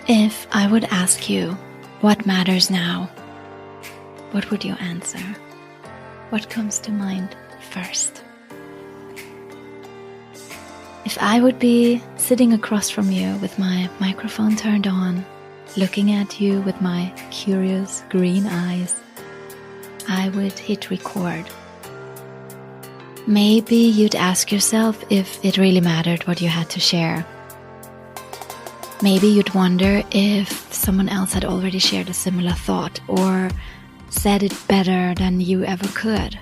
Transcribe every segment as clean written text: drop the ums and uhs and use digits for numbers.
If I would ask you what matters now, what would you answer? What comes to mind first? If I would be sitting across from you with my microphone turned on, looking at you with my curious green eyes, I would hit record. Maybe you'd ask yourself if it really mattered what you had to share. Maybe you'd wonder if someone else had already shared a similar thought or said it better than you ever could.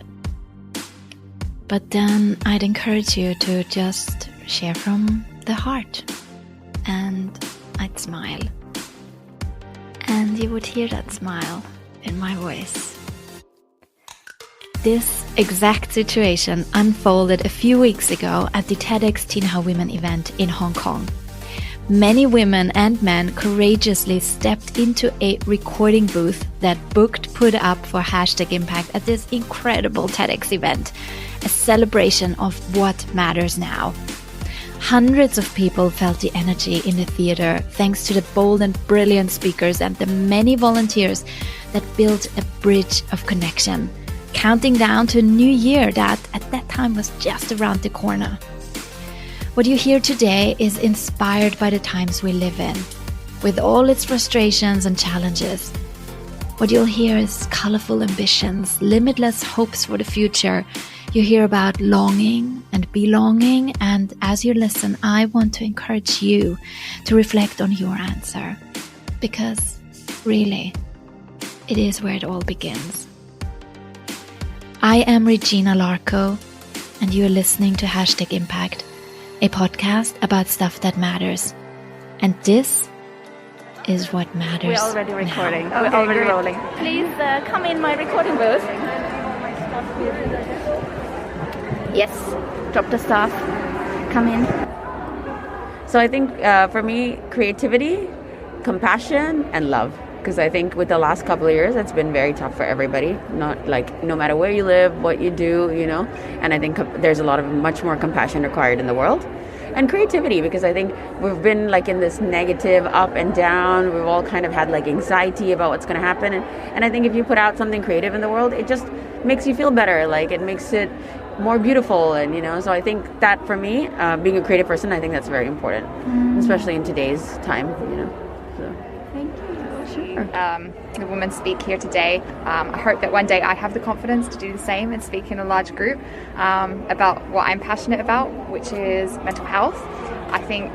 But then I'd encourage you to just share from the heart, and I'd smile. And you would hear that smile in my voice. This exact situation unfolded a few weeks ago at the TEDxTinHauWomen event in Hong Kong. Many women and men courageously stepped into a recording booth that booked put up for #Impact at this incredible TEDx event, a celebration of what matters now. Hundreds of people felt the energy in the theater thanks to the bold and brilliant speakers and the many volunteers that built a bridge of connection, counting down to a new year that at that time was just around the corner. What you hear today is inspired by the times we live in, with all its frustrations and challenges. What you'll hear is colorful ambitions, limitless hopes for the future. You hear about longing and belonging, and as you listen, I want to encourage you to reflect on your answer, because really, it is where it all begins. I am Regina Larco, and you are listening to #Impact, a podcast about stuff that matters. And this is what matters. We're already recording. Now. We're already rolling. Please come in my recording booth. Yes, drop the stuff. Come in. So I think for me, creativity, compassion, and love. Because I think with the last couple of years, it's been very tough for everybody. Not like no matter where you live, what you do, And I think there's a lot of much more compassion required in the world. And creativity, because I think we've been like in this negative up and down. We've all kind of had like anxiety about what's going to happen. And I think if you put out something creative in the world, it just makes you feel better. Like it makes it more beautiful. And, so I think that for me, being a creative person, I think that's very important, especially in today's time, So. The women speak here today. I hope that one day I have the confidence to do the same and speak in a large group about what I'm passionate about, which is mental health. I think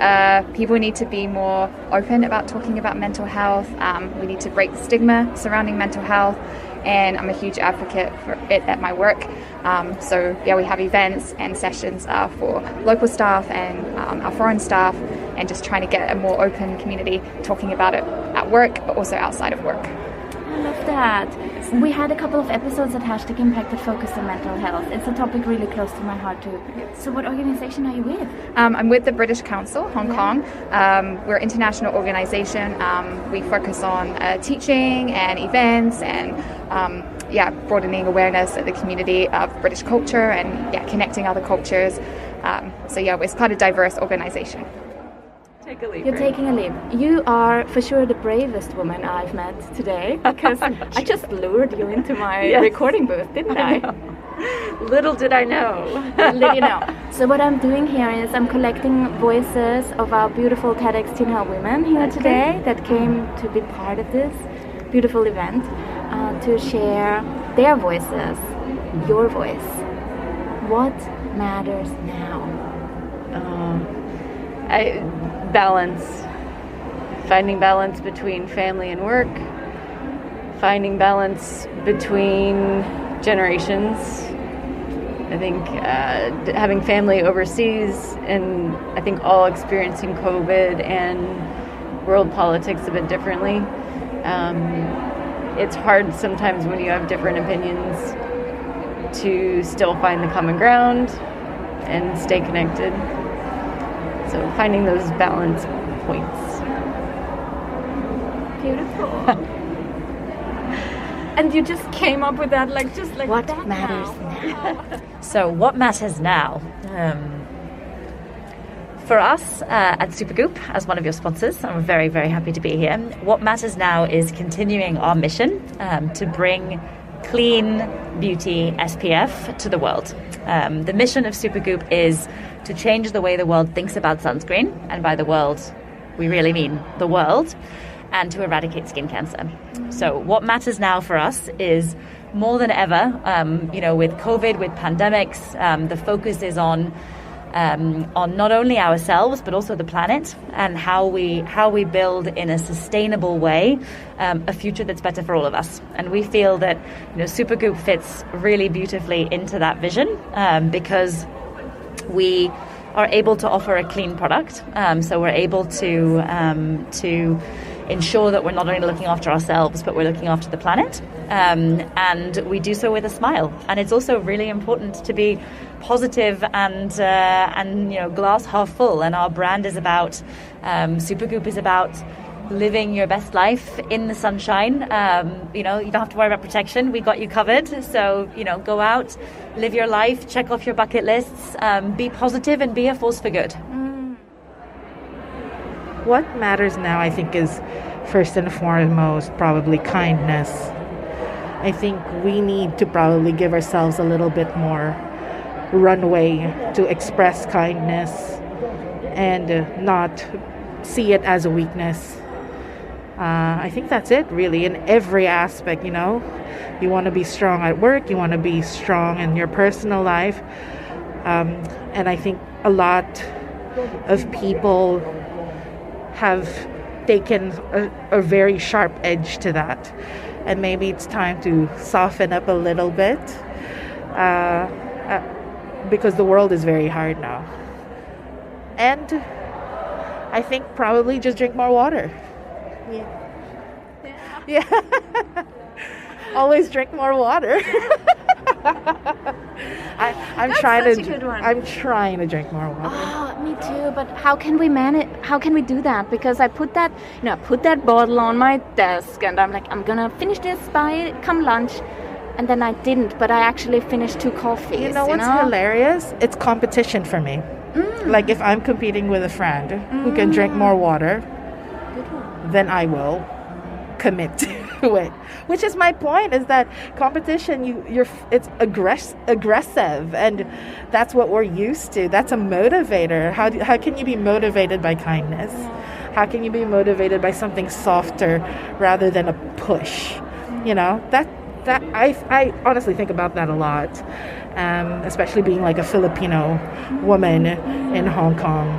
people need to be more open about talking about mental health. We need to break the stigma surrounding mental health, and I'm a huge advocate for it at my work. We have events and sessions for local staff and our foreign staff, and just trying to get a more open community talking about it at work, but also outside of work. I love that. We had a couple of episodes at #Impact that focused on mental health. It's a topic really close to my heart too. So what organization are you with? I'm with the British Council, Hong Kong. We're an international organization. We focus on teaching and events and broadening awareness of the community of British culture and connecting other cultures. It's quite a diverse organization. Take a leap. You're taking a leap. You are for sure the bravest woman I've met today, because I just lured you into my recording booth, didn't I? Little did I know. Little you know. So what I'm doing here is I'm collecting voices of our beautiful TEDxTinHauWomen here today that came to be part of this beautiful event, to share their voices, your voice. What matters now? Balance. Finding balance between family and work. Finding balance between generations. I think having family overseas, and I think all experiencing COVID and world politics a bit differently. It's hard sometimes when you have different opinions to still find the common ground and stay connected. So finding those balance points. Beautiful. And you just came up with that, What matters now? So what matters now? For us at Supergoop, as one of your sponsors, I'm very, very happy to be here. What matters now is continuing our mission to bring clean beauty SPF to the world. The mission of Supergoop is to change the way the world thinks about sunscreen, and by the world, we really mean the world, and to eradicate skin cancer. So what matters now for us is more than ever, with COVID, with pandemics, the focus is on not only ourselves but also the planet, and how we build in a sustainable way a future that's better for all of us. And we feel that Supergoop fits really beautifully into that vision because we are able to offer a clean product. So we're able to ensure that we're not only looking after ourselves, but we're looking after the planet. And we do so with a smile. And it's also really important to be positive and glass half full. And our brand is about, Supergoop is about living your best life in the sunshine. You don't have to worry about protection. We got you covered. So, go out, live your life, check off your bucket lists, be positive and be a force for good. What matters now, I think, is first and foremost probably kindness. I think we need to probably give ourselves a little bit more runway to express kindness and not see it as a weakness. I think that's it, really, in every aspect. You want to be strong at work, you want to be strong in your personal life, and I think a lot of people have taken a very sharp edge to that, and maybe it's time to soften up a little bit, because the world is very hard now. And I think probably just drink more water. Yeah. Always drink more water. I'm trying to drink more water. Oh, me too. But how can we manage? How can we do that? Because I put that bottle on my desk, and I'm like, I'm gonna finish this by come lunch, and then I didn't. But I actually finished 2 coffees. You know what's hilarious? It's competition for me. Like if I'm competing with a friend who can drink more water, then I will commit to it. Which is my point, is that competition, it's aggressive, and that's what we're used to. That's a motivator. How can you be motivated by kindness? How can you be motivated by something softer rather than a push? That I honestly think about that a lot, especially being like a Filipino woman in Hong Kong,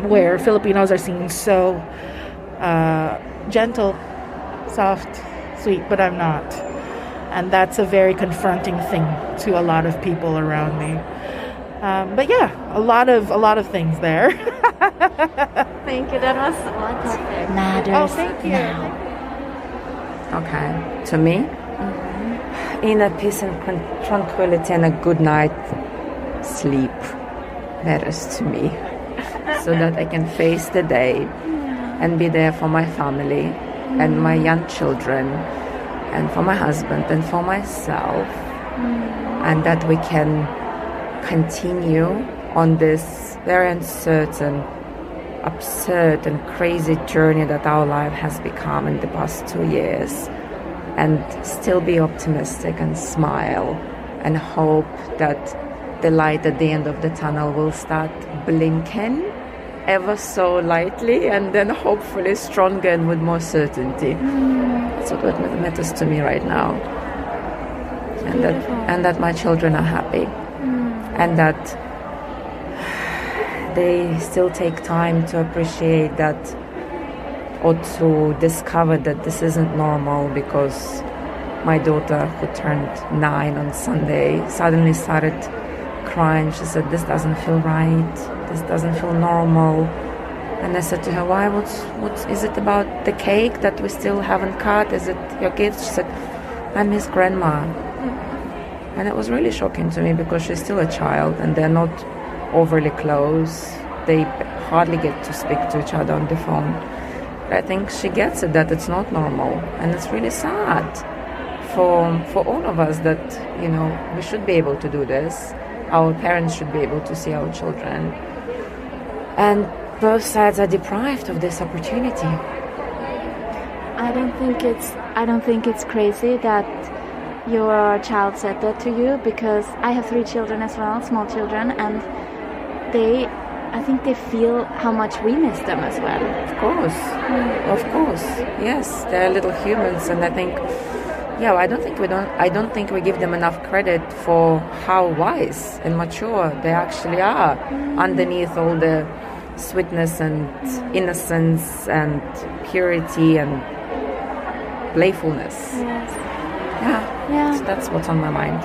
where Filipinos are seen so gentle, soft, sweet, but I'm not. And that's a very confronting thing to a lot of people around me. But yeah, a lot of things there. Thank you. That was perfect. Matters thank you. now. Okay, to me, inner peace and tranquility and a good night sleep matters to me, so that I can face the day and be there for my family and my young children and for my husband and for myself, and that we can continue on this very uncertain, absurd and crazy journey that our life has become in the past 2 years, and still be optimistic and smile and hope that the light at the end of the tunnel will start blinking ever so lightly, and then hopefully stronger and with more certainty. That's what matters to me right now. And that my children are happy, and that they still take time to appreciate that, or to discover that this isn't normal, because my daughter, who turned 9 on Sunday, suddenly started crying. She said, "This doesn't feel right. This doesn't feel normal." And I said to her, "Why? What is it about the cake that we still haven't cut? Is it your gift?" She said, "I miss grandma." And it was really shocking to me, because she's still a child and they're not overly close. They hardly get to speak to each other on the phone. But I think she gets it, that it's not normal, and it's really sad for all of us that, we should be able to do this. Our parents should be able to see our children. And both sides are deprived of this opportunity. I don't think it's crazy that your child said that to you, because I have 3 children as well, small children, and I think they feel how much we miss them as well. Of course, yes, they're little humans, and I think, I don't think we give them enough credit for how wise and mature they actually are underneath all the sweetness and innocence and purity and playfulness. Yes. Yeah. So that's what's on my mind.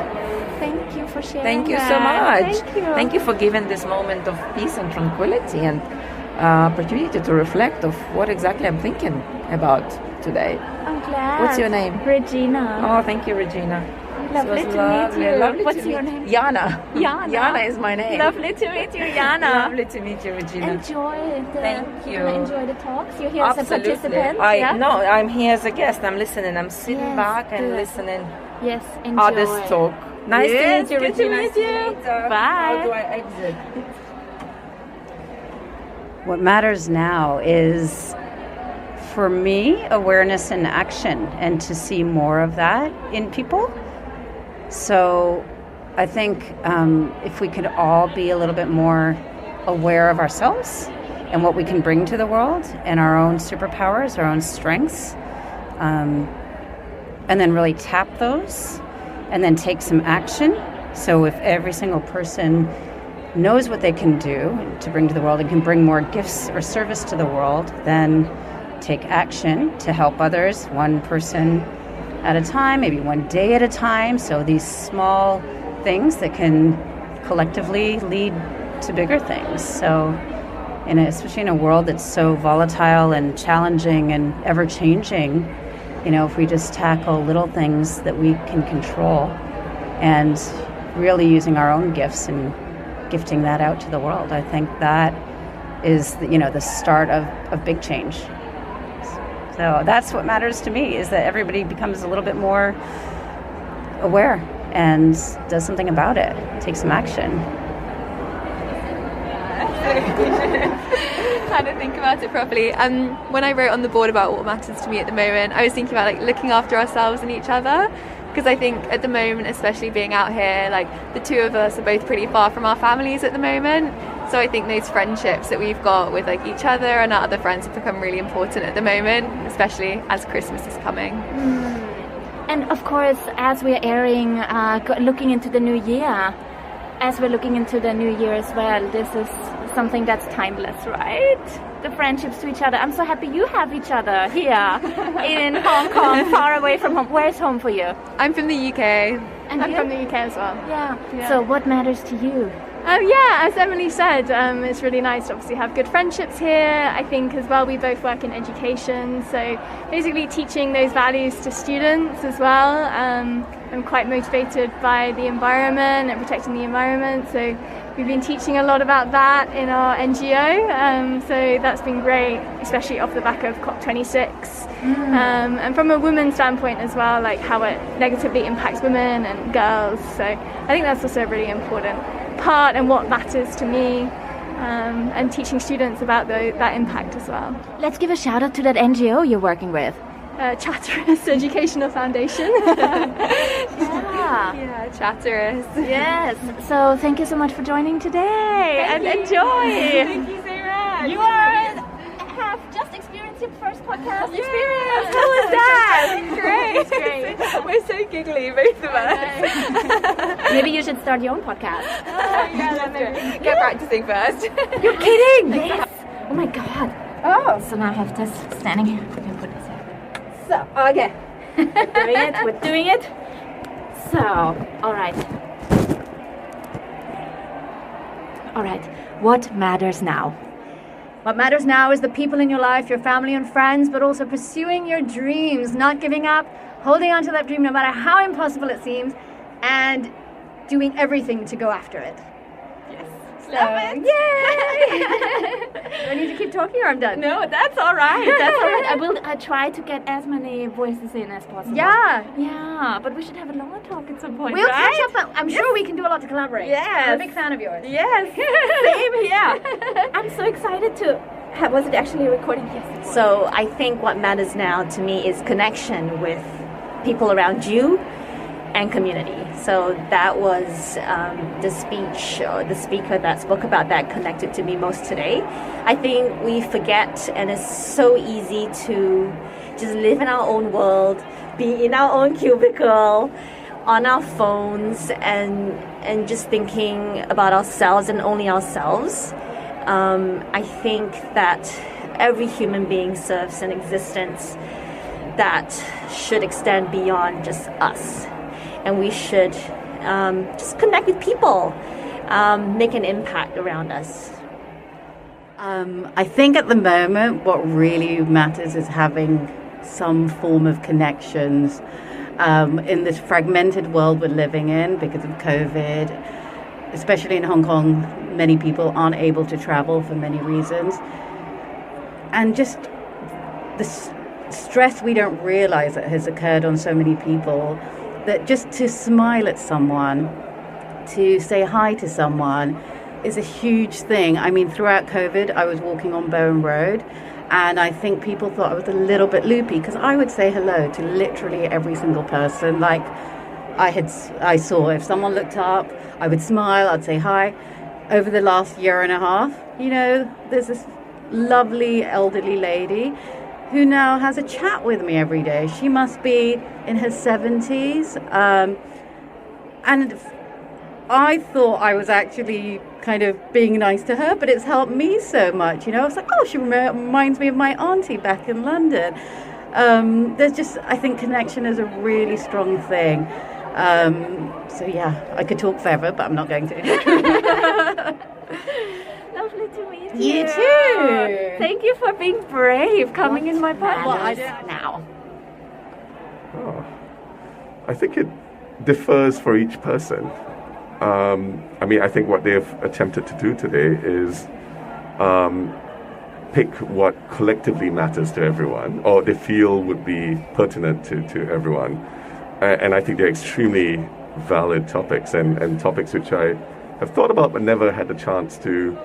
Thank you for sharing. Thank you so much. Thank you. Thank you for giving this moment of peace and tranquility and opportunity to reflect of what exactly I'm thinking about today. I'm glad. What's your name? Regina. Oh, thank you, Regina. Lovely to meet you. Lovely What's to your meet name? Jana. Jana. Jana is my name. Lovely to meet you, Jana. Lovely to meet you, Regina. Thank you. Enjoy the talks. You're here as a Absolutely. participant. No, I'm here as a guest. I'm listening. I'm sitting back and listening. Yes, enjoy. Others talk. Nice to meet you, good Regina. to meet you. Bye. How do I exit? What matters now is, for me, awareness and action, and to see more of that in people. So I think if we could all be a little bit more aware of ourselves and what we can bring to the world and our own superpowers, our own strengths, and then really tap those and then take some action. So if every single person knows what they can do to bring to the world and can bring more gifts or service to the world, then take action to help others, one person at a time, maybe one day at a time. So these small things that can collectively lead to bigger things. So especially in a world that's so volatile and challenging and ever-changing, if we just tackle little things that we can control and really using our own gifts and gifting that out to the world, I think that is the start of big change. So that's what matters to me, is that everybody becomes a little bit more aware and does something about it, takes some action. Kind of think about it properly. When I wrote on the board about what matters to me at the moment, I was thinking about looking after ourselves and each other, because I think at the moment, especially being out here, the two of us are both pretty far from our families at the moment. So I think those friendships that we've got with each other and our other friends have become really important at the moment, especially as Christmas is coming. And of course, as we're airing, looking into the new year, as well, this is something that's timeless, right? The friendships to each other. I'm so happy you have each other here in Hong Kong, far away from home. Where's home for you? I'm from the UK. And I'm from the UK as well. Yeah. So what matters to you? As Emily said, it's really nice to obviously have good friendships here. I think as well we both work in education, so basically teaching those values to students as well. I'm quite motivated by the environment and protecting the environment, so we've been teaching a lot about that in our NGO, so that's been great, especially off the back of COP26. And from a women's standpoint as well, how it negatively impacts women and girls, so I think that's also a really important part and what matters to me, and teaching students about that impact as well. Let's give a shout out to that NGO you're working with. Chatteris Educational Foundation. Yeah, Chatteris. Yes. So thank you so much for joining today, and enjoy. Thank you so much. You have just experienced your first podcast experience. How was that? Great. Great. We're so giggly, both of us. Maybe you should start your own podcast. Get practicing first. You're kidding? Yes. Oh my god. Oh. So now I have this standing here. We can put this here. So, okay. We're doing it. So, all right. What matters now? What matters now is the people in your life, your family and friends, but also pursuing your dreams, not giving up, holding on to that dream no matter how impossible it seems, and doing everything to go after it. Yes. Love it. Yay! Do I need to keep talking? talking or I'm done? No, that's all right. That's all right. I try to get as many voices in as possible. Yeah, but we should have a longer talk at some point. We'll right? catch up. I'm sure we can do a lot to collaborate. Yes. I'm a big fan of yours. Yes, same here. I'm so excited to. Was it actually recording? Yes. So I think what matters now to me is connection with people around you and community. So that was the speech or the speaker that spoke about that connected to me most today. I think we forget, and it's so easy to just live in our own world, be in our own cubicle, on our phones, and just thinking about ourselves and only ourselves. I think that every human being serves an existence that should extend beyond just us. And we should just connect with people, make an impact around us. I think at the moment what really matters is having some form of connections in this fragmented world we're living in because of COVID. Especially in Hong Kong, many people aren't able to travel for many reasons. And just the stress we don't realize that has occurred on so many people, that just to smile at someone, to say hi to someone is a huge thing. I mean, throughout COVID, I was walking on Bowen Road, and I think people thought I was a little bit loopy because I would say hello to literally every single person. Like I saw, if someone looked up, I would smile, I'd say hi. Over the last year and a half, there's this lovely elderly lady who now has a chat with me every day. She must be in her 70s. And I thought I was actually kind of being nice to her, but it's helped me so much. I was like, oh, she reminds me of my auntie back in London. There's just, I think connection is a really strong thing. So yeah, I could talk forever, but I'm not going to. Lovely to meet you. You too. Thank you for being brave, coming in my podcast now. Oh, I think it differs for each person. I think what they've attempted to do today is pick what collectively matters to everyone, or they feel would be pertinent to everyone. And I think they're extremely valid topics and topics which I have thought about but never had the chance to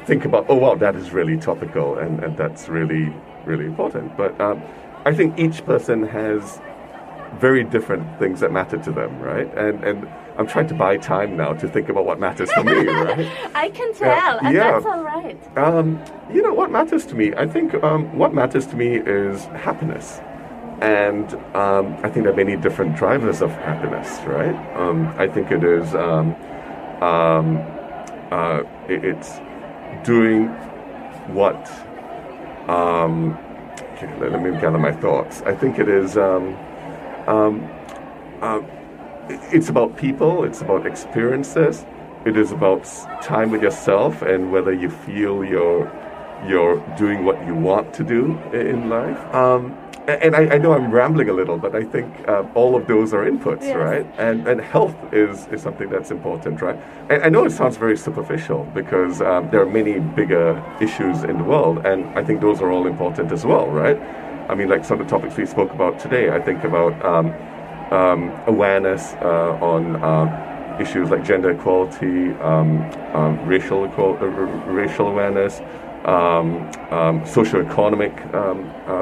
think about, oh wow, that is really topical and that's really, really important. But I think each person has very different things that matter to them, right? And I'm trying to buy time now to think about what matters to me, right? I can tell, and that's all right. What matters to me? I think what matters to me is happiness. And I think there are many different drivers of happiness, right? I think it is, it's doing what, let me gather my thoughts. I think it is, it's about people, it's about experiences, it is about time with yourself and whether you feel you're doing what you want to do in life. And I know I'm rambling a little, but I think all of those are inputs, yes. Right? And health is something that's important, right? And I know it sounds very superficial because there are many bigger issues in the world, and I think those are all important as well, right? I mean, like some of the topics we spoke about today, I think about awareness on issues like gender equality, racial awareness, socioeconomic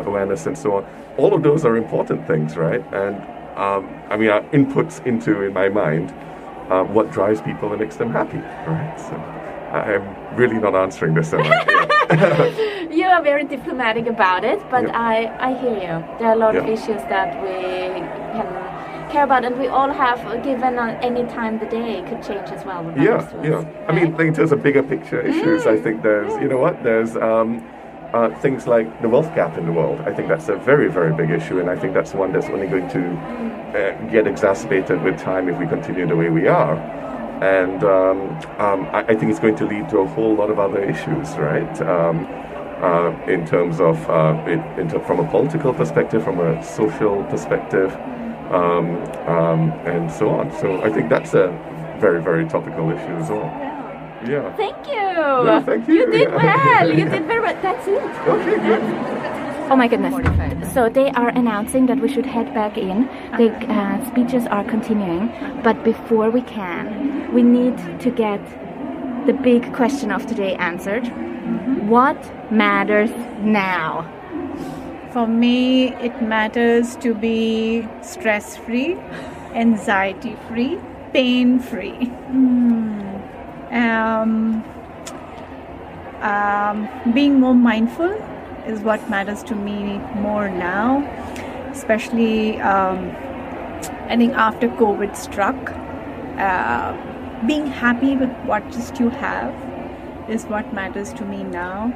awareness and so on. All of those are important things, right? And are inputs into, in my mind, what drives people and makes them happy, right? So I'm really not answering this. You are very diplomatic about it, but yep. I hear you. There are a lot of issues that we can care about, and we all have, given any time the day, could change as well. Right? I mean, in terms of bigger picture issues, I think there's, there's things like the wealth gap in the world. I think that's a very, very big issue, and I think that's one that's only going to get exacerbated with time if we continue the way we are. And I think it's going to lead to a whole lot of other issues, right? In terms of, from a political perspective, from a social perspective, and so on. So I think that's a very, very topical issue as well. Yeah. Thank you. No, thank you. You did well. You did very well. That's it. Okay, good. Oh my goodness. So they are announcing that we should head back in. The speeches are continuing. But before we can, we need to get the big question of today answered. What matters now? For me, it matters to be stress-free, anxiety-free, pain-free. Being more mindful is what matters to me more now, especially I think after COVID struck. Being happy with what just you have is what matters to me now.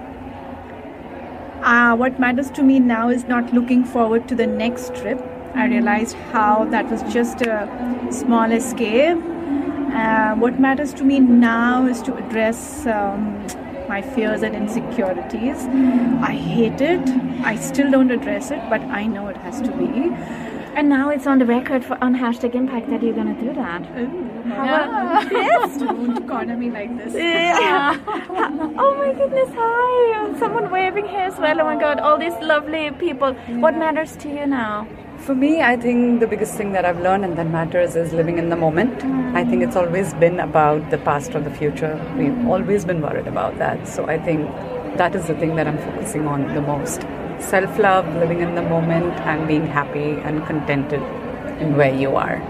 What matters to me now is not looking forward to the next trip. I realized how that was just a small escape. What matters to me now is to address my fears and insecurities. I hate it. I still don't address it, but I know it has to be. And now it's on the record on #Impact that you're going to do that. Yes. Don't corner me like this. Yeah. Oh my goodness, hi. Someone waving here as well. Oh my God, all these lovely people. What matters to you now? For me, I think the biggest thing that I've learned and that matters is living in the moment. I think it's always been about the past or the future. We've always been worried about that. So I think that is the thing that I'm focusing on the most. Self-love, living in the moment, and being happy and contented in where you are.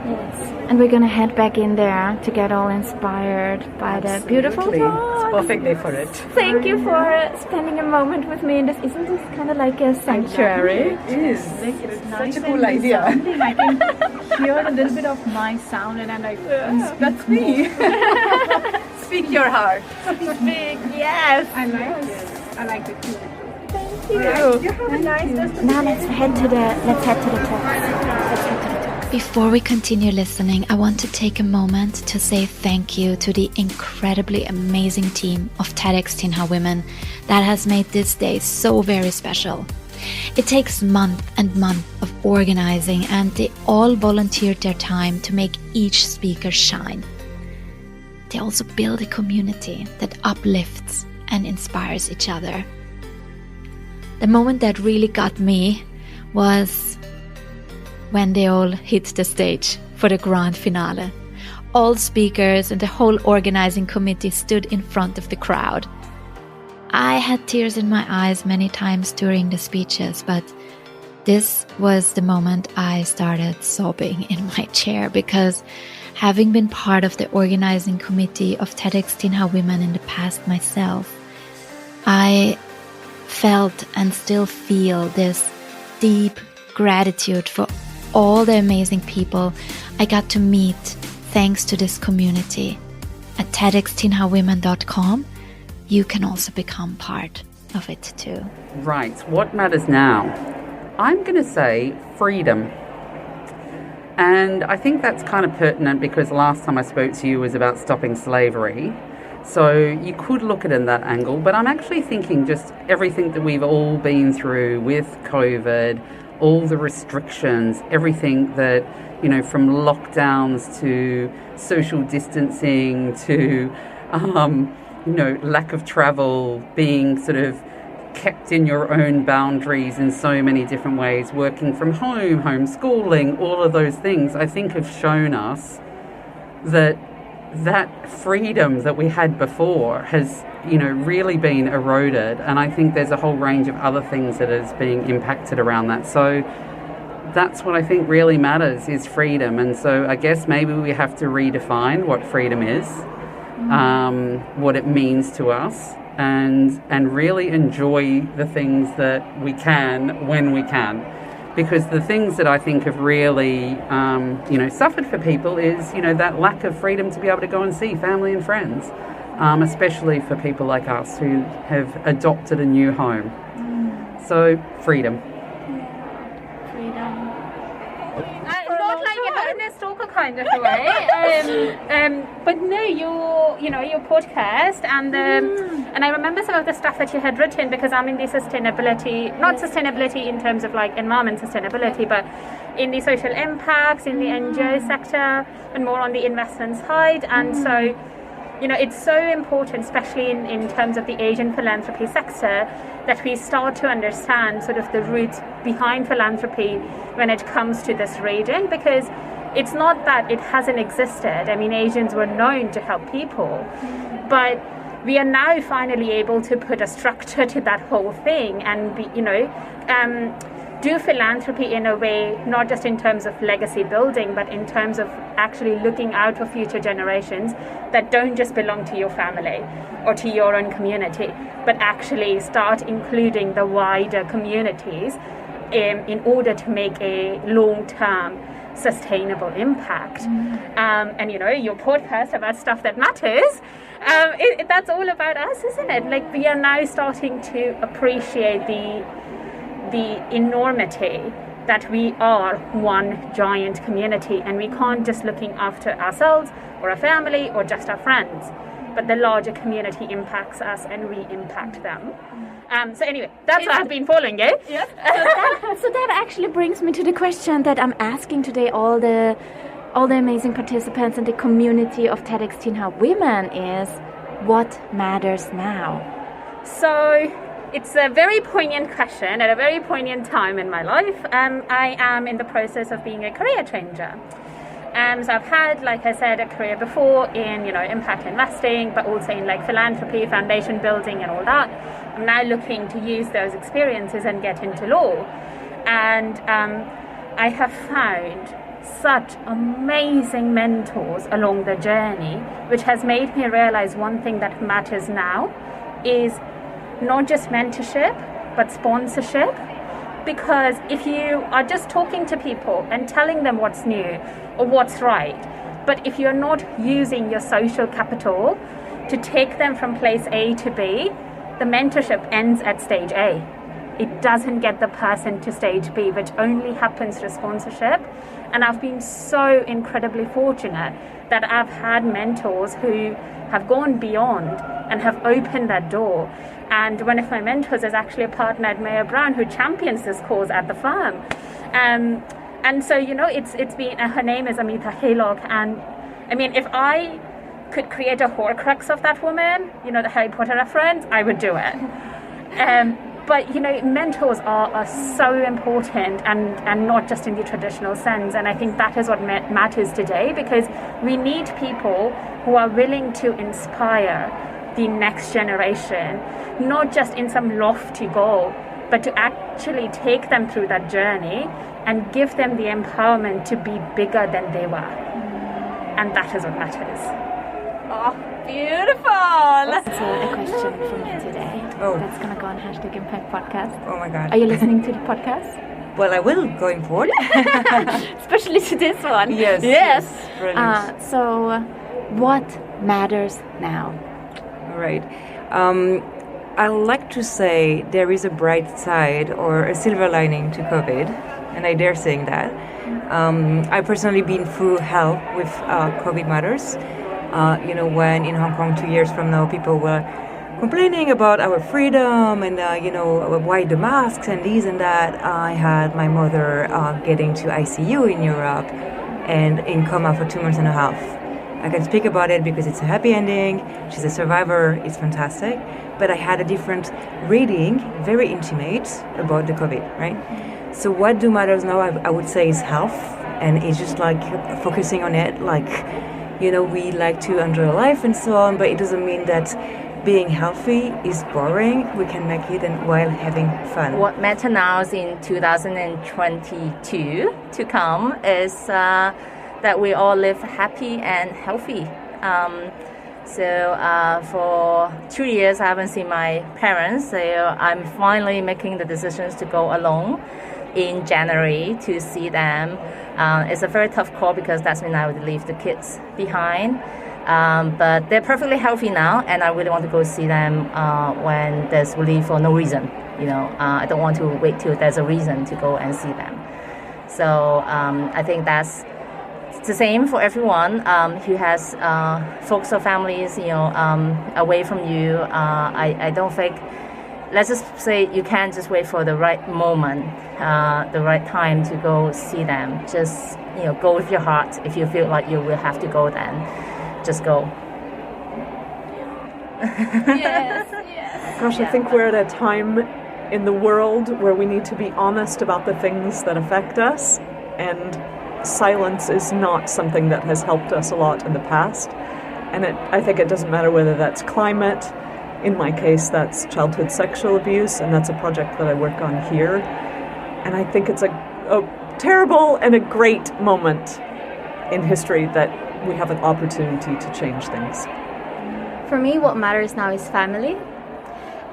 Yes. And we're going to head back in there to get all inspired by the beautiful talks. It's a perfect day for it. Thank you for spending a moment with me in this. Isn't this kind of like a sanctuary? It is. It's nice. Such a cool idea. I can hear a little bit of my sound and I'm like, that's me. Speak your heart. Speak, yes. I like it. I like it too. Thank you. Have a nice day. Now let's head to the talks. Before we continue listening, I want to take a moment to say thank you to the incredibly amazing team of TEDxTinHauWomen that has made this day so very special. It takes month and month of organizing, and they all volunteered their time to make each speaker shine. They also build a community that uplifts and inspires each other. The moment that really got me was when they all hit the stage for the grand finale. All speakers and the whole organizing committee stood in front of the crowd. I had tears in my eyes many times during the speeches, but this was the moment I started sobbing in my chair, because having been part of the organizing committee of TEDxTinHauWomen in the past myself, I felt and still feel this deep gratitude for all the amazing people I got to meet thanks to this community. At TEDxTinHauWomen.com, you can also become part of it too. Right, what matters now? I'm going to say freedom. And I think that's kind of pertinent because last time I spoke to you was about stopping slavery. So you could look at it in that angle, but I'm actually thinking just everything that we've all been through with COVID, all the restrictions, everything that, you know, from lockdowns to social distancing to, lack of travel, being sort of kept in your own boundaries in so many different ways, working from home, homeschooling, all of those things, I think have shown us that freedom that we had before has, really been eroded. And I think there's a whole range of other things that is being impacted around that. So that's what I think really matters, is freedom. And so I guess maybe we have to redefine what freedom is, what it means to us, and really enjoy the things that we can when we can. Because the things that I think have really, suffered for people is, that lack of freedom to be able to go and see family and friends, especially for people like us who have adopted a new home. So, freedom. Not like in a stalker kind of a way, but no, your podcast and I remember some of the stuff that you had written, because I'm in the not sustainability in terms of like environment sustainability, but in the social impacts, in the NGO sector, and more on the investment side. And so it's so important, especially in terms of the Asian philanthropy sector, that we start to understand sort of the roots behind philanthropy when it comes to this region, because it's not that it hasn't existed. I mean, Asians were known to help people, but we are now finally able to put a structure to that whole thing and do philanthropy in a way, not just in terms of legacy building, but in terms of actually looking out for future generations that don't just belong to your family or to your own community, but actually start including the wider communities in order to make a long-term sustainable impact. And your podcast about stuff that matters, that's all about us, isn't it? Like, we are now starting to appreciate the enormity that we are one giant community, and we can't just looking after ourselves or our family or just our friends, but the larger community impacts us and we impact them. So anyway, that's what I've been following, eh? Yeah. So that actually brings me to the question that I'm asking today all the amazing participants in the community of TEDxTinHauWomen is, what matters now? So it's a very poignant question at a very poignant time in my life. I am in the process of being a career changer. So I've had, like I said, a career before in, impact investing, but also in like philanthropy, foundation building and all that. I'm now looking to use those experiences and get into law. And I have found such amazing mentors along the journey, which has made me realize one thing that matters now is not just mentorship, but sponsorship. Because if you are just talking to people and telling them what's new or what's right, but if you're not using your social capital to take them from place A to B, the mentorship ends at stage A. It doesn't get the person to stage B, which only happens through sponsorship. And I've been so incredibly fortunate that I've had mentors who have gone beyond and have opened that door. And one of my mentors is actually a partner at Mayor Brown who champions this cause at the firm. And so, it's been, her name is Amita Haylock. And I mean, if I could create a Horcrux of that woman, the Harry Potter reference, I would do it. But, mentors are so important and not just in the traditional sense. And I think that is what matters today, because we need people who are willing to inspire the next generation, not just in some lofty goal, but to actually take them through that journey and give them the empowerment to be bigger than they were. And that is what matters. Oh, beautiful! So a question from me today. That's going to go on #Impact Podcast. Oh my God. Are you listening to the podcast? Well, I will going forward. Especially to this one. Yes. Brilliant. So, what matters now? All right. I like to say there is a bright side or a silver lining to COVID, and I dare saying that. I've personally been through hell with COVID matters. When in Hong Kong 2 years from now, people were complaining about our freedom and, why the masks and this and that. I had my mother getting to ICU in Europe and in coma for 2 months and a half. I can speak about it because it's a happy ending. She's a survivor. It's fantastic. But I had a different reading, very intimate, about the COVID, right? So what do matters now, I would say, is health. And it's just like focusing on it. Like, we like to enjoy life and so on, but it doesn't mean that being healthy is boring. We can make it and while having fun. What matters now is in 2022 to come is that we all live happy and healthy. For 2 years I haven't seen my parents, so I'm finally making the decisions to go alone in January to see them. It's a very tough call because that means I would leave the kids behind. But they're perfectly healthy now, and I really want to go see them when there's really for no reason. I don't want to wait till there's a reason to go and see them. So I think that's the same for everyone who has folks or families, away from you. I don't think, let's just say you can't just wait for the right moment, the right time to go see them. Just, go with your heart. If you feel like you will have to go, then just go. Yes, yes. Gosh, I think we're at a time in the world where we need to be honest about the things that affect us, and silence is not something that has helped us a lot in the past. And I think it doesn't matter whether that's climate. In my case, that's childhood sexual abuse, and that's a project that I work on here. And I think it's a terrible and a great moment in history that we have an opportunity to change things. For me, what matters now is family.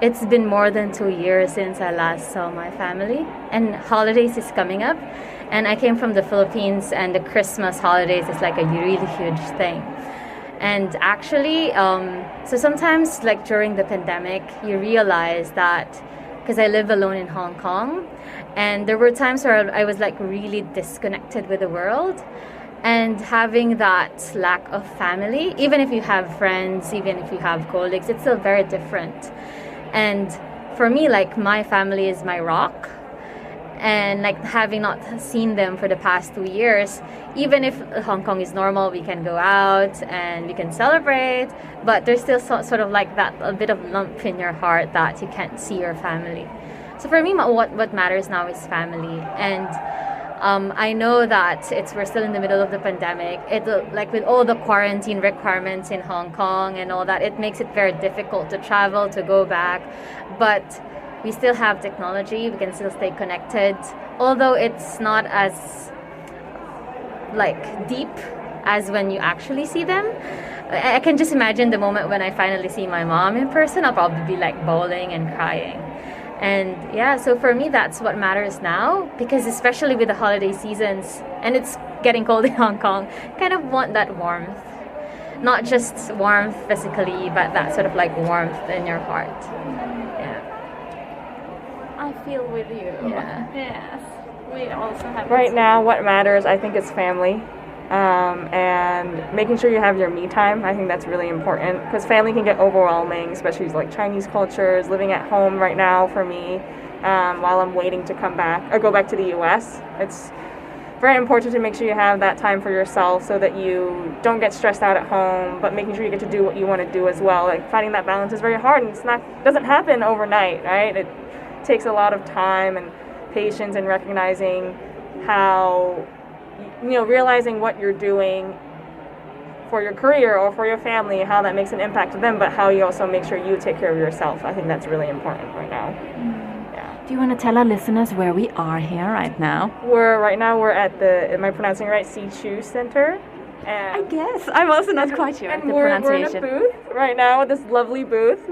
It's been more than 2 years since I last saw my family, and holidays is coming up. And I came from the Philippines, and the Christmas holidays is like a really huge thing. And actually, so sometimes like during the pandemic, you realize that, because I live alone in Hong Kong, and there were times where I was like really disconnected with the world. And having that lack of family, even if you have friends, even if you have colleagues, it's still very different. And for me, like my family is my rock. And like having not seen them for the past 2 years, even if Hong Kong is normal, we can go out and we can celebrate, but there's still sort of like that a bit of lump in your heart that you can't see your family. So for me, what matters now is family. And I know that we're still in the middle of the pandemic. Like with all the quarantine requirements in Hong Kong and all that, it makes it very difficult to travel, to go back. But we still have technology. We can still stay connected, although it's not as like deep as when you actually see them. I can just imagine the moment when I finally see my mom in person. I'll probably be like bawling and crying. And yeah, so for me, that's what matters now, because especially with the holiday seasons, and it's getting cold in Hong Kong, kind of want that warmth. Not just warmth physically, but that sort of like warmth in your heart. Yeah. I feel with you. Yeah. Yes. We also have Right now, what matters, I think, is family. And making sure you have your me time. I think that's really important, because family can get overwhelming, especially like Chinese cultures, living at home right now for me, while I'm waiting to come back or go back to the US. It's very important to make sure you have that time for yourself so that you don't get stressed out at home, but making sure you get to do what you want to do as well. Like finding that balance is very hard, and doesn't happen overnight, right? It takes a lot of time and patience and recognizing how, realizing what you're doing for your career or for your family, how that makes an impact to them, but how you also make sure you take care of yourself. I think that's really important right now. Yeah. Do you want to tell our listeners where we are here right now? We're at the, am I pronouncing right, Sichu Center? And I guess. I'm also not quite sure. And we're in a booth right now, this lovely booth.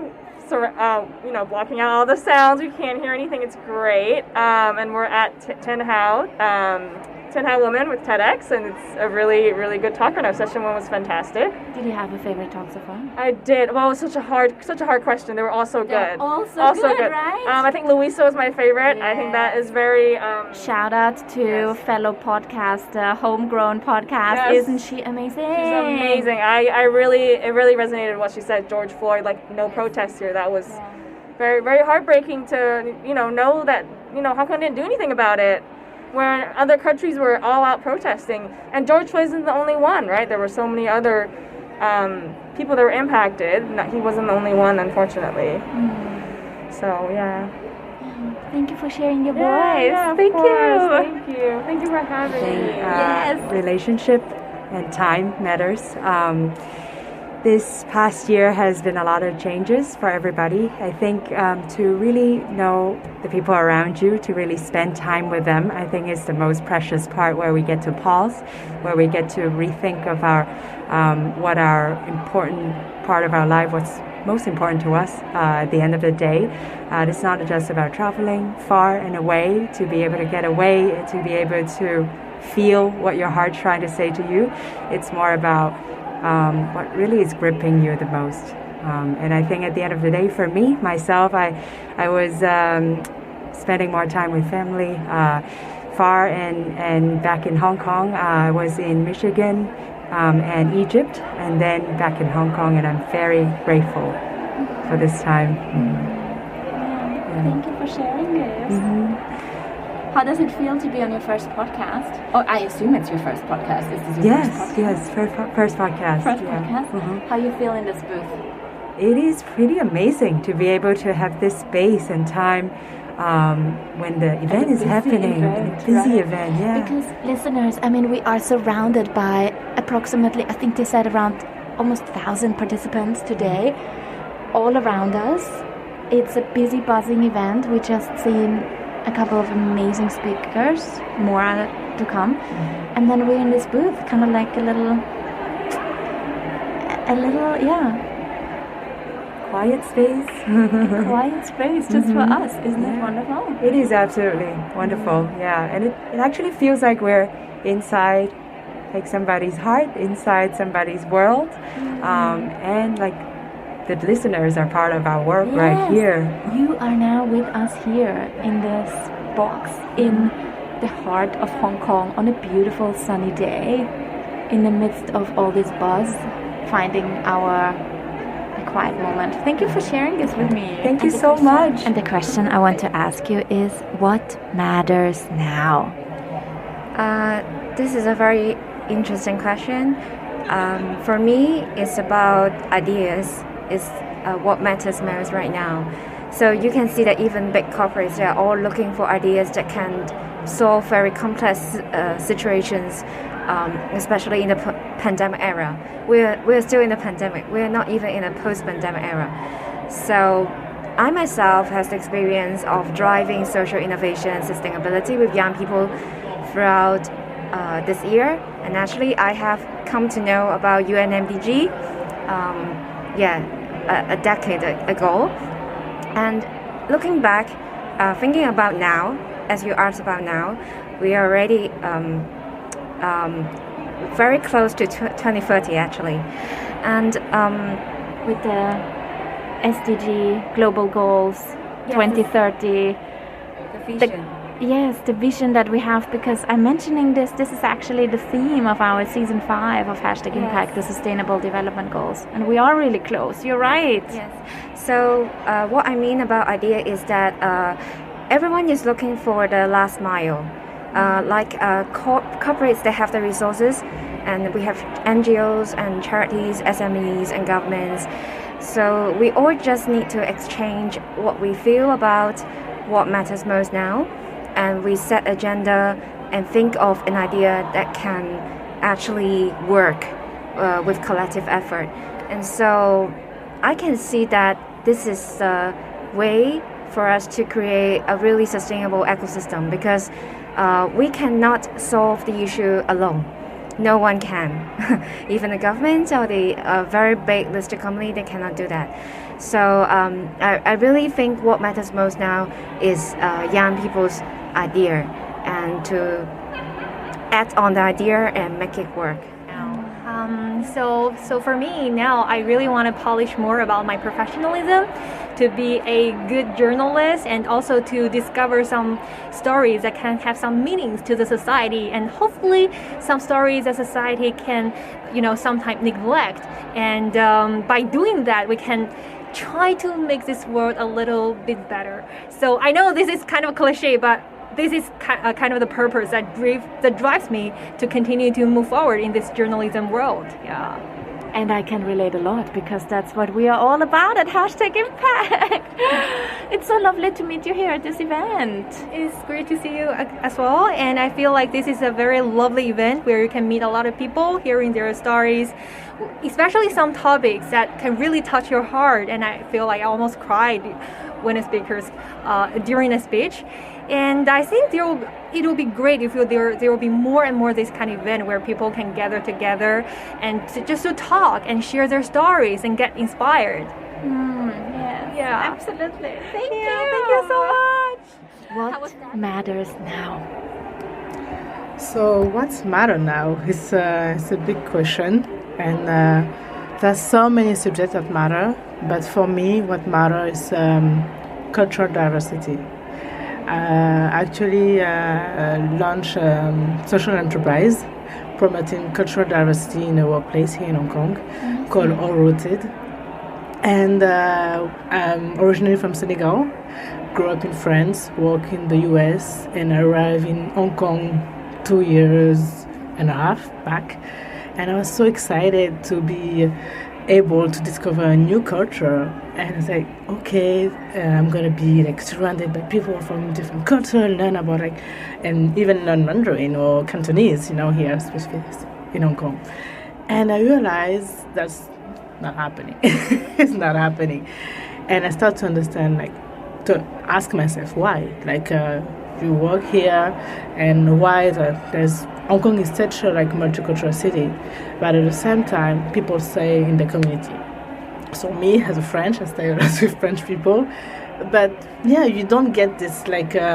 So, blocking out all the sounds. We can't hear anything. It's great. And we're at TEDxTinHauWomen with TEDx, and it's a really, really good talk right now. Session 1 was fantastic. Did you have a favorite talk so far? I did. Well, it was such a hard question. They were all so good. They're all so good, right? I think Louisa was my favorite. Yeah. I think that is very... Shout out to fellow podcaster, Homegrown Podcast. Yes. Isn't she amazing? She's amazing. It really resonated what she said. George Floyd, like, no protests here. That was very, very heartbreaking to, know that, how come they didn't do anything about it? Where other countries were all out protesting. And George Floyd isn't the only one, right? There were so many other people that were impacted. He wasn't the only one, unfortunately. So, yeah. Thank you for sharing your voice. Yeah, Thank you. Thank you. Thank you for having me. Yes. Relationship and time matters. This past year has been a lot of changes for everybody. I think to really know the people around you, to really spend time with them, I think is the most precious part, where we get to pause, where we get to rethink of our what our important part of our life, what's most important to us at the end of the day. It's not just about traveling far and away, to be able to get away, to be able to feel what your heart's trying to say to you. It's more about what really is gripping you the most. And I think at the end of the day, for me, myself, I was spending more time with family, far and back in Hong Kong. I was in Michigan and Egypt, and then back in Hong Kong, and I'm very grateful for this time. Thank you for sharing this. How does it feel to be on your first podcast? Oh, I assume it's your first podcast. Is this your first podcast? Yes, first podcast. First podcast? How you feel in this booth? it is pretty amazing to be able to have this space and time when the event is happening, a busy event, yeah. Because listeners, I mean, we are surrounded by approximately, I think they said around almost 1,000 participants today, all around us. It's a busy, buzzing event. We just seen a couple of amazing speakers, more are to come, and then we're in this booth, kind of like a little, quiet space. A quiet space just for us. Isn't it wonderful? It is absolutely wonderful, yeah. And it actually feels like we're inside like somebody's heart, inside somebody's world, and like the listeners are part of our work right here. You are now with us here in this box in the heart of Hong Kong on a beautiful sunny day, in the midst of all this buzz, finding our quiet moment. Thank you for sharing this with me. Thank you so much. And the question I want to ask you is, what matters now? This is a very interesting question. For me, it's about ideas. Is what matters most right now. So you can see that even big corporates, they are all looking for ideas that can solve very complex situations, especially in the pandemic era. We're still in the pandemic. We're not even in a post-pandemic era. So I myself has the experience of driving social innovation and sustainability with young people throughout this year. And actually, I have come to know about UNMDG a decade ago. And looking back, thinking about now, as you asked about now, we are already very close to 2030 actually. And with the SDG global goals, 2030, the vision. Yes, the vision that we have, because I'm mentioning this is actually the theme of our season 5 of #Impact, the Sustainable Development Goals. And we are really close, you're right. Yes. So what I mean about idea is that everyone is looking for the last mile. Corporates, they have the resources, and we have NGOs and charities, SMEs and governments. So we all just need to exchange what we feel about what matters most now. And we set agenda and think of an idea that can actually work with collective effort. And so I can see that this is the way for us to create a really sustainable ecosystem, because we cannot solve the issue alone. No one can. Even the government or the very big listed company, they cannot do that. So I really think what matters most now is young people's idea, and to act on the idea and make it work. So for me now, I really want to polish more about my professionalism, to be a good journalist, and also to discover some stories that can have some meanings to the society, and hopefully some stories that society can, sometimes neglect. And by doing that, we can try to make this world a little bit better. So I know this is kind of a cliche, but this is kind of the purpose that drives me to continue to move forward in this journalism world. Yeah. And I can relate a lot, because that's what we are all about at #Impact. It's so lovely to meet you here at this event. It's great to see you as well. And I feel like this is a very lovely event where you can meet a lot of people, hearing their stories, especially some topics that can really touch your heart. And I feel like I almost cried when a speaker's during a speech. And I think it will be great if there will be more and more this kind of event where people can gather together and just to talk and share their stories and get inspired. Yes, yeah, absolutely. Thank you. Thank you so much. What matters now? So what's matter now? It's a big question, and there's so many subjects that matter. But for me, what matters is cultural diversity. Actually launched social enterprise promoting cultural diversity in the workplace here in Hong Kong, called All Rooted. And I'm originally from Senegal, grew up in France, worked in the US, and arrived in Hong Kong 2 years and a half back. And I was so excited to be able to discover a new culture, and it's like, okay, I'm gonna be like surrounded by people from different culture, learn about like, and even learn Mandarin or Cantonese, here, especially in Hong Kong. And I realized that's not happening. It's not happening. And I start to understand, like, to ask myself why. Like, you work here, and why there's Hong Kong is such a multicultural city, but at the same time, people stay in the community. So me, as a French, I stay a lot with French people, but yeah, you don't get this connection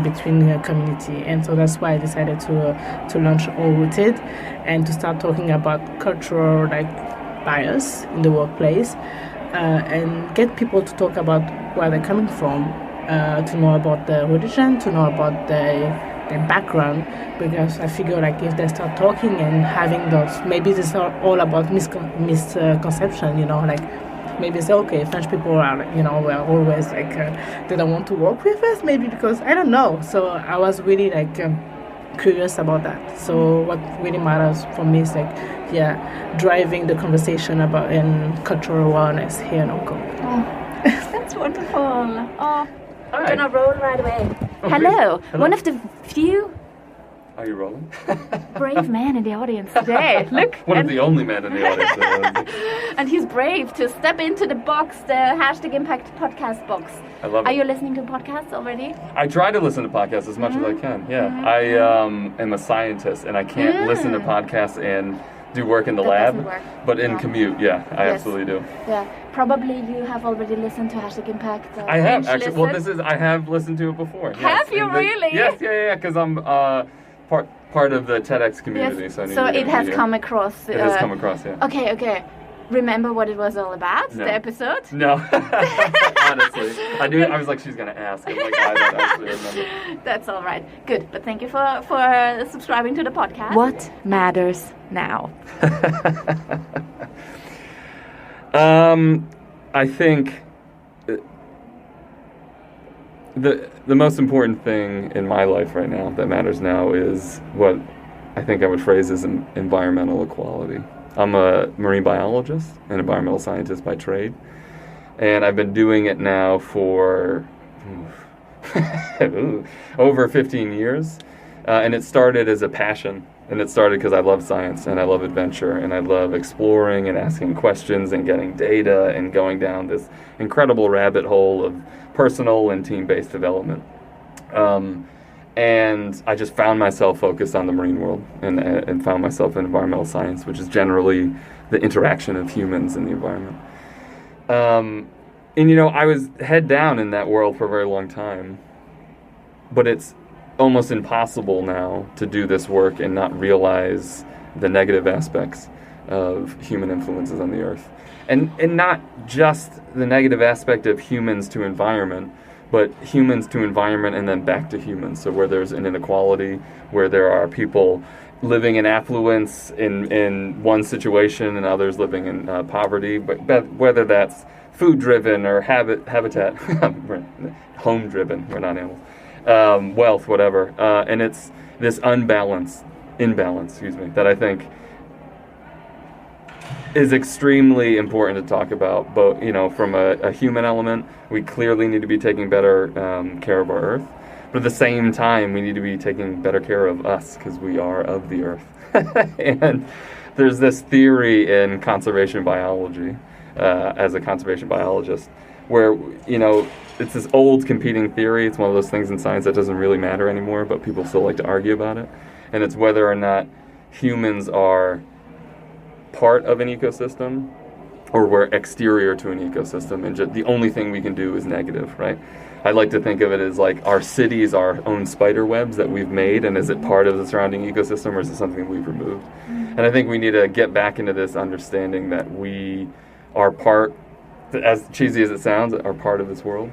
between the community, and so that's why I decided to launch All Rooted and to start talking about cultural bias in the workplace, and get people to talk about where they're coming from, to know about the religion, to know about their background, because I figure if they start talking and having those, maybe this is all about misconception, maybe say, okay, French people are, we're always they don't want to work with us, maybe because, I don't know. So I was really curious about that. So what really matters for me is driving the conversation about cultural awareness here in Hong Kong. Oh, that's wonderful. Oh, I'm Hi. gonna roll right away. Oh, Hello. great. Hello. One of the few Are you rolling? brave men in the audience today. Look. One of the only men in the audience. And he's brave to step into the box, the hashtag Impact podcast box. I love it. Are you listening to podcasts already? I try to listen to podcasts as much as I can. Yeah, I am a scientist, and I can't listen to podcasts and do work in the That lab. doesn't work. But in commute, yeah, I Yes. absolutely do. Yeah. Probably you have already listened to hashtag Impact. I have French actually. Well, listen. I have listened to it before. Have you really? Yes, yeah, because I'm part of the TEDx community. Yes. So, I need So to it has here. come across. It has come across, yeah. Okay. Remember what it was all about? No. The episode? No, honestly, I knew. I was like, she's gonna ask. I'm like, I don't actually remember. That's all right. Good. But thank you for subscribing to the podcast. What matters now? I think the most important thing in my life right now that matters now is what I think I would phrase as environmental equality. I'm a marine biologist and environmental scientist by trade, and I've been doing it now for over 15 years, and it started as a passion. And it started because I love science and I love adventure and I love exploring and asking questions and getting data and going down this incredible rabbit hole of personal and team-based development. And I just found myself focused on the marine world and found myself in environmental science, which is generally the interaction of humans and the environment. And I was head down in that world for a very long time, but it's almost impossible now to do this work and not realize the negative aspects of human influences on the earth. And not just the negative aspect of humans to environment, but humans to environment and then back to humans. So where there's an inequality, where there are people living in affluence in one situation and others living in poverty, but whether that's food-driven or habitat, home-driven, we're not animals. Wealth, whatever, and it's this imbalance, that I think is extremely important to talk about. But from a human element, we clearly need to be taking better care of our Earth, but at the same time, we need to be taking better care of us because we are of the Earth. And there's this theory in conservation biology, as a conservation biologist, where it's this old competing theory. It's one of those things in science that doesn't really matter anymore, but people still like to argue about it. And it's whether or not humans are part of an ecosystem or we're exterior to an ecosystem, and the only thing we can do is negative, right? I like to think of it as like our cities are our own spider webs that we've made, and is it part of the surrounding ecosystem or is it something we've removed? And I think we need to get back into this understanding that we are part, as cheesy as it sounds, are part of this world.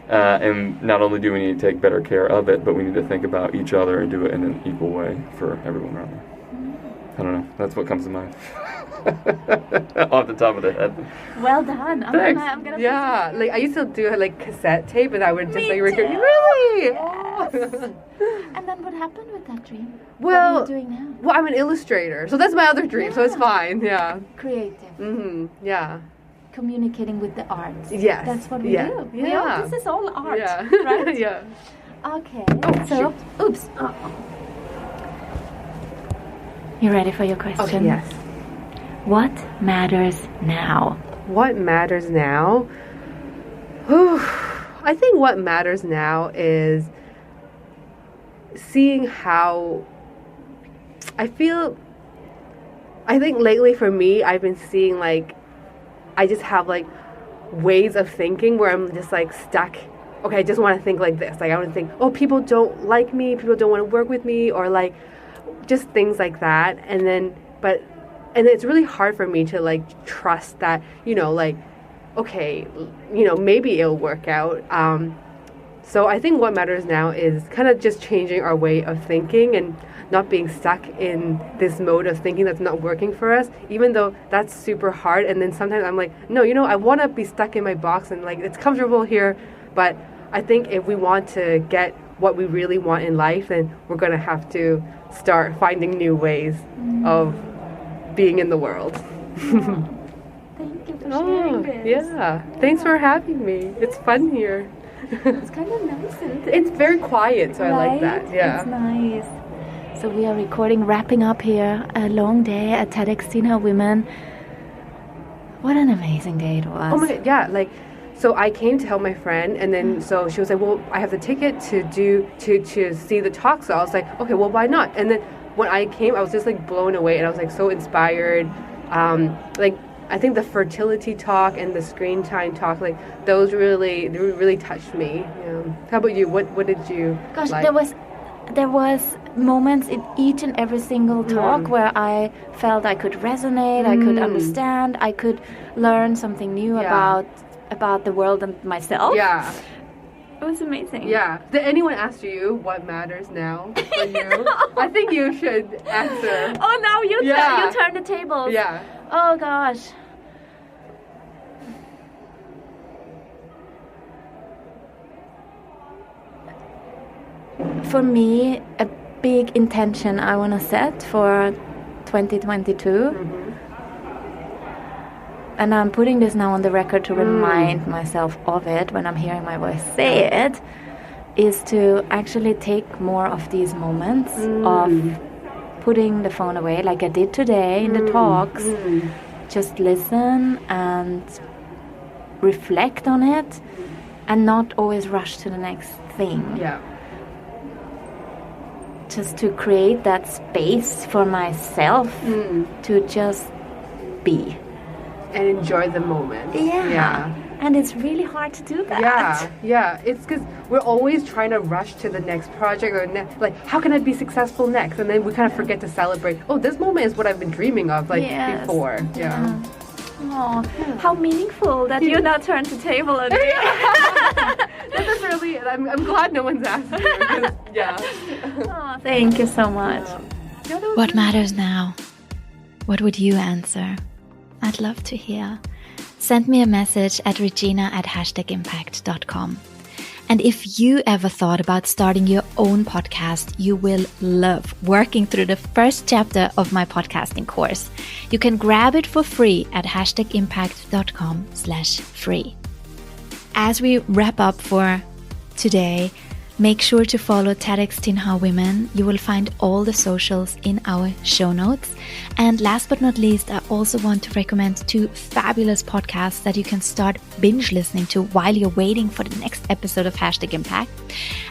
And not only do we need to take better care of it, but we need to think about each other and do it in an equal way for everyone around there. I don't know. That's what comes to mind. off the top of the head. Well done. I'm gonna yeah, like I used to do like cassette tape, and I would just like record. Really? Yes. And then what happened with that dream? Well, what are you doing now? Well, I'm an illustrator, so that's my other dream. So it's fine. Yeah. Creative. Yeah. Communicating with the arts. Yes. That's what we do. Yeah. This is all art, Yeah. right? Yeah. Okay. So, oops. You ready for your question? Okay, yes. What matters now? What matters now? Whew. I think what matters now is seeing how I think lately for me, I've been seeing like I just have like ways of thinking where I'm just like stuck. Okay, I just want to think like this. Like I want to think, oh, people don't like me, people don't want to work with me, or like just things like that. And then it's really hard for me to like trust that, like, okay, maybe it'll work out. So I think what matters now is kind of just changing our way of thinking and not being stuck in this mode of thinking that's not working for us, even though that's super hard. And then sometimes I'm like, no, I want to be stuck in my box and like it's comfortable here. But I think if we want to get what we really want in life, then we're going to have to start finding new ways of being in the world. Thank you for sharing this. Yeah. Thanks for having me. It's fun here. It's kind of nice. It's very quiet, so I like that. Yeah. It's nice. So we are wrapping up here a long day at TEDxTinHauWomen. What an amazing day it was. Oh my God, yeah, like, so I came to help my friend, and then so she was like, well, I have the ticket to see the talk, so I was like, okay, well, why not? And then when I came, I was just like blown away, and I was like so inspired. Like, I think the fertility talk and the screen time talk, like those really touched me. Yeah. How about you? What did you? Gosh, like? there was moments in each and every single talk where I felt I could resonate, I could understand, I could learn something new about the world and myself. Yeah. It was amazing. Yeah. Did anyone ask you what matters now for you? I think you should answer. Oh, now you turn the tables. Yeah. Oh gosh. For me, a big intention I want to set for 2022. And I'm putting this now on the record to remind myself of it when I'm hearing my voice say it, is to actually take more of these moments of putting the phone away, like I did today in the talks. Just listen and reflect on it and not always rush to the next thing. Yeah. Just to create that space for myself to just be. And enjoy the moment. Yeah. And it's really hard to do that. Yeah. It's because we're always trying to rush to the next project or like, how can I be successful next? And then we kind of forget to celebrate. Oh, this moment is what I've been dreaming of, like before. Yeah. Oh, how meaningful that you now turned the table on me. This is really. I'm glad no one's asked you. Oh, thank you so much. What matters now? What would you answer? I'd love to hear. Send me a message at regina@impact.com. And if you ever thought about starting your own podcast, you will love working through the first chapter of my podcasting course. You can grab it for free at #impact.com/free. As we wrap up for today, make sure to follow TEDxTinHauWomen. You will find all the socials in our show notes. And last but not least, I also want to recommend 2 fabulous podcasts that you can start binge listening to while you're waiting for the next episode of #Impact.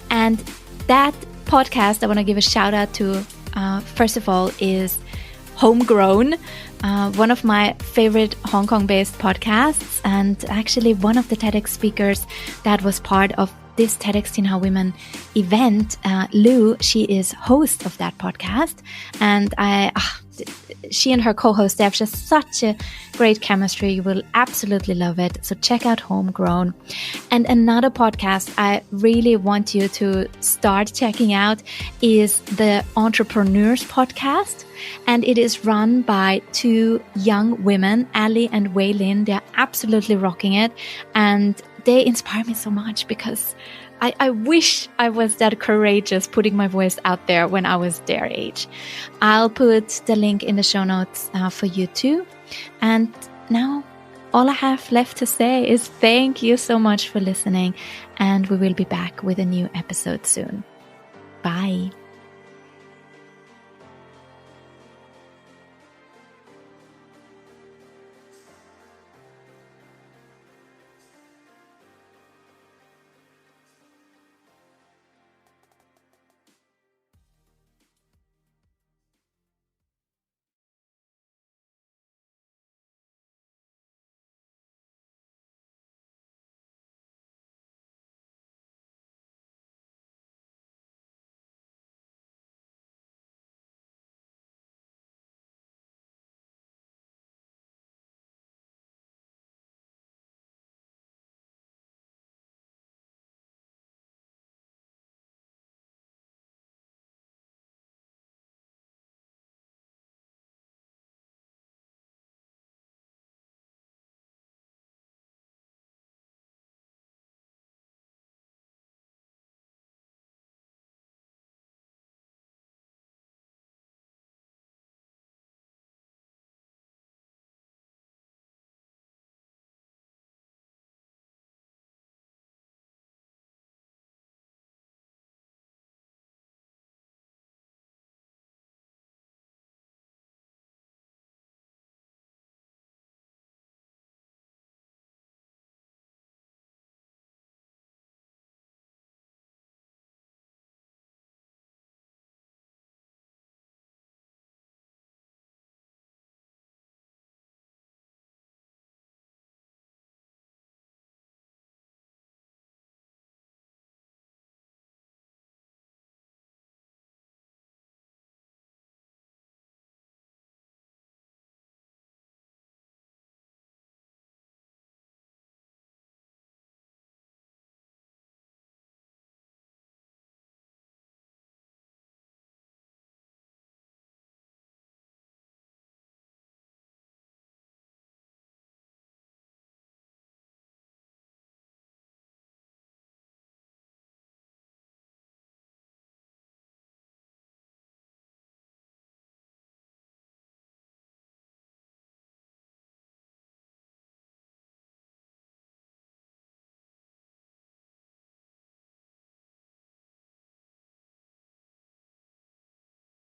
And that podcast I want to give a shout out to, first of all, is Homegrown, one of my favorite Hong Kong-based podcasts, and actually one of the TEDx speakers that was part of this TEDxTinHauWomen event. Lou, she is host of that podcast, and she and her co-host, they have just such a great chemistry. You will absolutely love it. So check out Homegrown. And another podcast I really want you to start checking out is the Entrepreneurs Podcast. And it is run by two young women, Ali and Wei Lin. They're absolutely rocking it. And they inspire me so much because I wish I was that courageous putting my voice out there when I was their age. I'll put the link in the show notes for you too. And now all I have left to say is thank you so much for listening. And we will be back with a new episode soon. Bye.